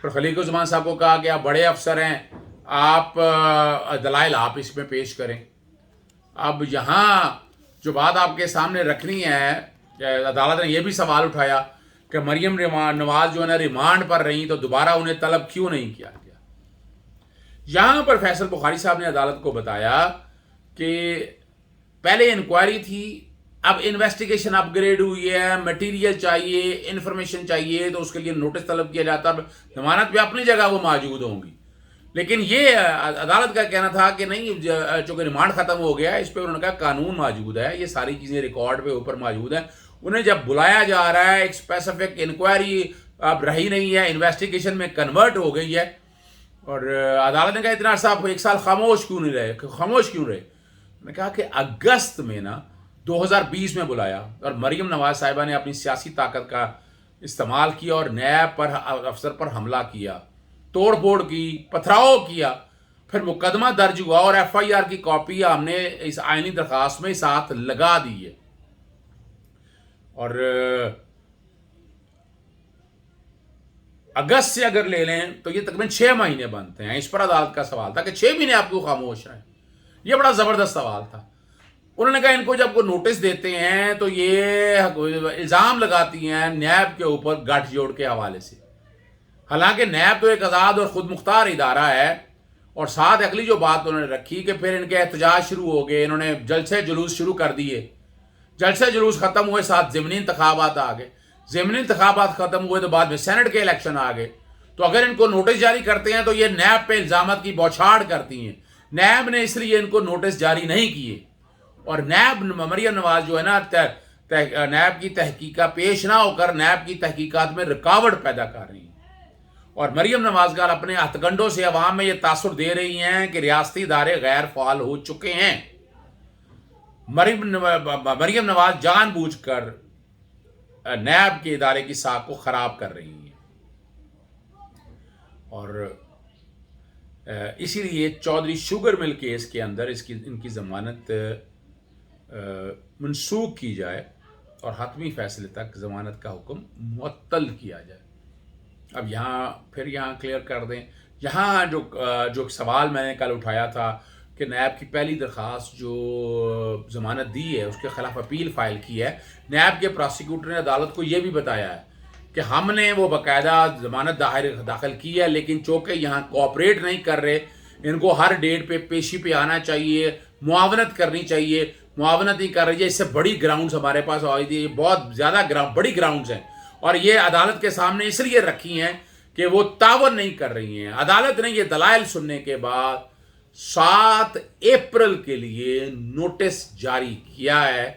پھر خلیق الزمان صاحب کو کہا کہ آپ بڑے افسر ہیں، آپ دلائل آپ اس میں پیش کریں۔ اب یہاں جو بات آپ کے سامنے رکھنی ہے، عدالت نے یہ بھی سوال اٹھایا کہ مریم نواز جو ہے نا ریمانڈ پر رہیں تو دوبارہ انہیں طلب کیوں نہیں کیا گیا۔ یہاں پر فیصل بخاری صاحب نے عدالت کو بتایا کہ پہلے انکوائری تھی، اب انویسٹیگیشن اپ گریڈ ہوئی ہے، مٹیریل چاہیے، انفارمیشن چاہیے، تو اس کے لیے نوٹس طلب کیا جاتا ہے، ضمانت پہ اپنی جگہ وہ موجود ہوں گی۔ لیکن یہ عدالت کا کہنا تھا کہ نہیں، چونکہ ریمانڈ ختم ہو گیا ہے، اس پہ انہوں نے کہا قانون موجود ہے، یہ ساری چیزیں ریکارڈ پہ اوپر موجود ہیں، انہیں جب بلایا جا رہا ہے، ایک اسپیسیفک انکوائری اب رہی نہیں ہے، انویسٹیگیشن میں کنورٹ ہو گئی ہے، اور عدالت نے کہا اتنا عرصہ آپ 1 سال خاموش کیوں رہے؟ انہوں نے کہا کہ اگست میں نا 2020 میں بلایا، اور مریم نواز صاحبہ نے اپنی سیاسی طاقت کا استعمال کیا اور نیب پر افسر پر حملہ کیا، توڑ پھوڑ کی، پتھراؤ کیا، پھر مقدمہ درج ہوا اور ایف آئی آر کی کاپی ہم نے اس آئینی درخواست میں ساتھ لگا دی ہے۔ اور اگست سے اگر لے لیں تو یہ تقریباً 6 مہینے بنتے ہیں۔ اس پر عدالت کا سوال تھا کہ 6 مہینے آپ کو خاموش رہیں، یہ بڑا زبردست سوال تھا۔ انہوں نے کہا ان کو جب کوئی نوٹس دیتے ہیں تو یہ الزام لگاتی ہیں نیب کے اوپر گٹھ جوڑ کے حوالے سے، حالانکہ نیب تو ایک آزاد اور خود مختار ادارہ ہے۔ اور ساتھ اگلی جو بات انہوں نے رکھی کہ پھر ان کے احتجاج شروع ہو گئے، انہوں نے جلسے جلوس شروع کر دیے، جلسے جلوس ختم ہوئے، ساتھ ضمنی انتخابات آ گئے، ضمنی انتخابات ختم ہوئے تو بعد میں سینٹ کے الیکشن آ گئے۔ تو اگر ان کو نوٹس جاری کرتے ہیں تو یہ نیب پہ الزامات کی بوچھاڑ کرتی ہیں۔ نیب نے اس لیے ان کو نوٹس جاری نہیں کیے، اور نیب مریم نواز جو ہے نا نیب کی تحقیقات پیش نہ ہو کر نیب کی تحقیقات میں رکاوٹ پیدا کر رہی ہیں، اور مریم نواز گال اپنے ہتھ کنڈوں سے عوام میں یہ تاثر دے رہی ہیں کہ ریاستی ادارے غیر فعال ہو چکے ہیں۔ مریم نواز جان بوجھ کر نیب کے ادارے کی ساکھ کو خراب کر رہی ہیں، اور اسی لیے چودھری شوگر مل کیس کے اندر ان کی ضمانت منسوخ کی جائے اور حتمی فیصلے تک ضمانت کا حکم معطل کیا جائے۔ اب یہاں کلیئر کر دیں، یہاں جو سوال میں نے کل اٹھایا تھا کہ نیب کی پہلی درخواست جو ضمانت دی ہے اس کے خلاف اپیل فائل کی ہے، نیب کے پراسیکیوٹر نے عدالت کو یہ بھی بتایا ہے کہ ہم نے وہ باقاعدہ ضمانت داخل کی ہے، لیکن چونکہ یہاں کوآپریٹ نہیں کر رہے، ان کو ہر ڈیٹ پہ پیشی پہ آنا چاہیے، معاونت کرنی چاہیے، معاونت نہیں کر رہی ہے۔ اس سے بڑی گراؤنڈز ہمارے پاس آئی تھی، بہت زیادہ بڑی گراؤنڈز ہیں، اور یہ عدالت کے سامنے اس لیے رکھی ہیں کہ وہ تعاون نہیں کر رہی ہیں۔ عدالت نے یہ دلائل سننے کے بعد 7 اپریل کے لیے نوٹس جاری کیا ہے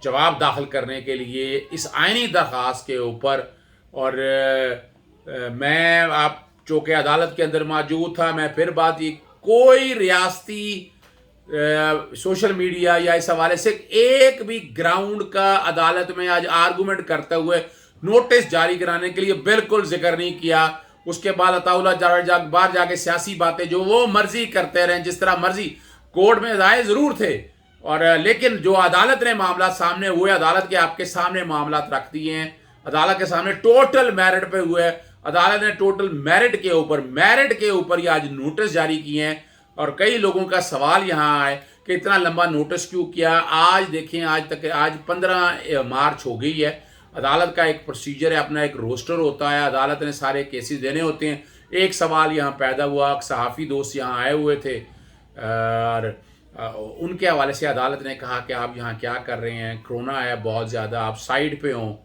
جواب داخل کرنے کے لیے اس آئینی درخواست کے اوپر، اور میں آپ چونکہ عدالت کے اندر موجود تھا، میں پھر بات یہ کوئی ریاستی سوشل میڈیا یا اس حوالے سے ایک بھی گراؤنڈ کا عدالت میں آج آرگومنٹ کرتے ہوئے نوٹس جاری کرانے کے لیے بالکل ذکر نہیں کیا۔ اس کے بعد عطا اللہ باہر جا کے سیاسی باتیں جو وہ مرضی کرتے رہیں، جس طرح مرضی کورٹ میں ضائع ضرور تھے، اور لیکن جو عدالت نے معاملات سامنے ہوئے، عدالت کے آپ کے سامنے معاملات رکھ دیے ہیں، عدالت کے سامنے ٹوٹل میرٹ پہ ہوئے، عدالت نے ٹوٹل میرٹ کے اوپر یہ آج نوٹس جاری کیے ہیں۔ اور کئی لوگوں کا سوال یہاں آئے کہ اتنا لمبا نوٹس کیوں کیا؟ آج دیکھیں، آج 15 مارچ ہو گئی ہے۔ عدالت کا ایک پروسیجر ہے، اپنا ایک روسٹر ہوتا ہے، عدالت نے سارے کیسز دینے ہوتے ہیں۔ ایک سوال یہاں پیدا ہوا، صحافی دوست یہاں آئے ہوئے تھے، اور ان کے حوالے سے عدالت نے کہا کہ آپ یہاں کیا کر رہے ہیں، کرونا ہے بہت زیادہ، آپ سائڈ پہ ہوں۔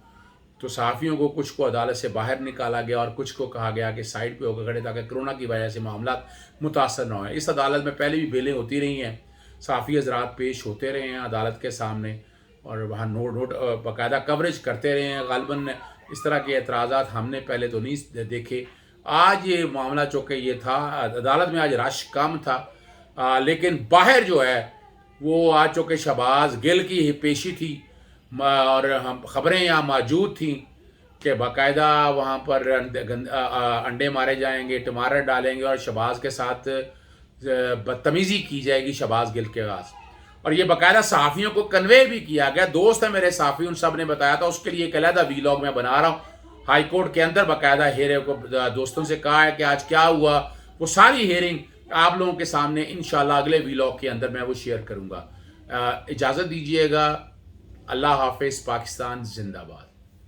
تو صحافیوں کو کچھ کو عدالت سے باہر نکالا گیا اور کچھ کو کہا گیا کہ سائڈ پہ ہو کے کھڑے تاکہ کرونا کی وجہ سے معاملات متاثر نہ ہوئیں۔ اس عدالت میں پہلے بھی بیلیں ہوتی رہی ہیں، صحافی حضرات پیش ہوتے رہے ہیں عدالت کے سامنے، اور وہاں نوٹ باقاعدہ کوریج کرتے رہے ہیں۔ غالباً اس طرح کے اعتراضات ہم نے پہلے تو نہیں دیکھے۔ آج یہ معاملہ چونکہ یہ تھا، عدالت میں آج رش کم تھا، لیکن باہر جو ہے وہ آج چونکہ شہباز گل کی پیشی تھی، اور خبریں یہاں موجود تھیں کہ باقاعدہ وہاں پر انڈے مارے جائیں گے، ٹماٹر ڈالیں گے، اور شہباز کے ساتھ بدتمیزی کی جائے گی شہباز گل کے پاس، اور یہ باقاعدہ صحافیوں کو کنوے بھی کیا گیا۔ دوست ہے میرے صحافی، ان سب نے بتایا تھا، اس کے لیے ایک علیحدہ ویلاگ میں بنا رہا ہوں، ہائی کورٹ کے اندر باقاعدہ ہیئرنگ کو دوستوں سے کہا ہے کہ آج کیا ہوا، وہ ساری ہیئرنگ آپ لوگوں کے سامنے انشاءاللہ اگلے ویلاگ کے اندر میں وہ شیئر کروں گا۔ اجازت دیجیے گا، اللہ حافظ، پاکستان زندہ باد۔